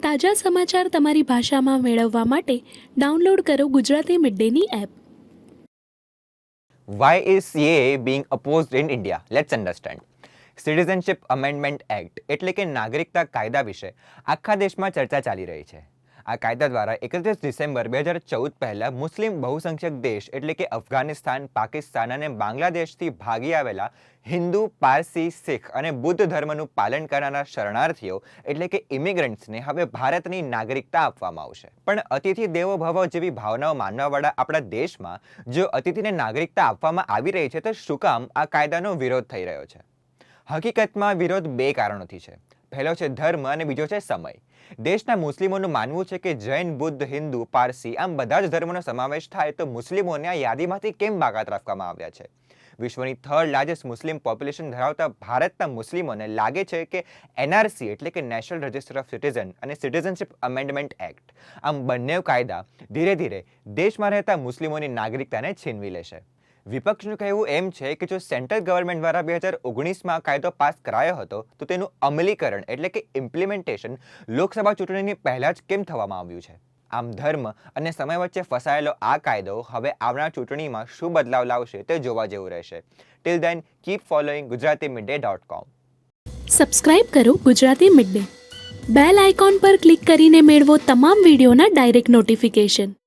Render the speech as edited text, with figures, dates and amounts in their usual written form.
તાજા સમાચાર તમારી ભાષામાં મેળવવા માટે ડાઉનલોડ કરો ગુજરાતી મિડ ડેની app. Why is CAA being opposed in India? Let's understand. Citizenship amendment act એટલે કે નાગરિકતા કાયદા વિશે આખા દેશમાં ચર્ચા ચાલી રહી છે. આ કાયદા દ્વારા 31 ડિસેમ્બર 2014 પહેલાં મુસ્લિમ બહુસંખ્યક દેશ એટલે કે અફઘાનિસ્તાન, પાકિસ્તાન અને બાંગ્લાદેશથી ભાગી આવેલા હિન્દુ, પારસી, શીખ અને બુદ્ધ ધર્મનું પાલન કરનારા શરણાર્થીઓ એટલે કે ઇમિગ્રન્ટ્સને હવે ભારતની નાગરિકતા આપવામાં આવશે. પણ અતિથિ દેવો ભવ જેવી ભાવનાઓ માનવાવાળા આપણા દેશમાં જો અતિથિને નાગરિકતા આપવામાં આવી રહી છે તો શું કામ આ કાયદાનો વિરોધ થઈ રહ્યો છે? હકીકતમાં વિરોધ બે કારણોથી છે. પહેલો છે ધર્મ અને બીજો છે સમય. દેશના મુસ્લિમોનું માનવું છે કે જૈન, બુદ્ધ, હિન્દુ, પારસી આમ બધા જ ધર્મોનો સમાવેશ થાય તો મુસ્લિમોને આ યાદીમાંથી કેમ બાકાત રાખવામાં આવ્યા છે? વિશ્વની થર્ડ લાર્જેસ્ટ મુસ્લિમ પોપ્યુલેશન ધરાવતા ભારતના મુસ્લિમોને લાગે છે કે NRC એટલે કે નેશનલ રજિસ્ટર ઓફ સિટીઝન અને સિટીઝનશિપ અમેન્ડમેન્ટ એક્ટ આમ બંને કાયદા ધીરે ધીરે દેશમાં રહેતા મુસ્લિમોની નાગરિકતાને છીનવી લેશે. વિપક્ષનું કહેવું એમ છે કે જો સેન્ટ્રલ ગવર્મેન્ટ દ્વારા 2019માં કાયદો પાસ કરાયો હતો તો તેનું અમલીકરણ એટલે કે ઇમ્પ્લિમેન્ટેશન લોકસભા ચૂંટણીની પહેલાં જ કેમ થવામાં આવ્યું છે? આમ ધર્મ અને સમય વચ્ચે ફસાયેલો આ કાયદો હવે આવનાર ચૂંટણીમાં શું બદલાવ લાવશે તે જોવા જેવું રહેશે. Till then keep following gujaratimiday.com. Subscribe કરો Gujarati mid day. Bell icon પર ક્લિક કરીને મેળવો તમામ વિડીયોના ડાયરેક્ટ નોટિફિકેશન.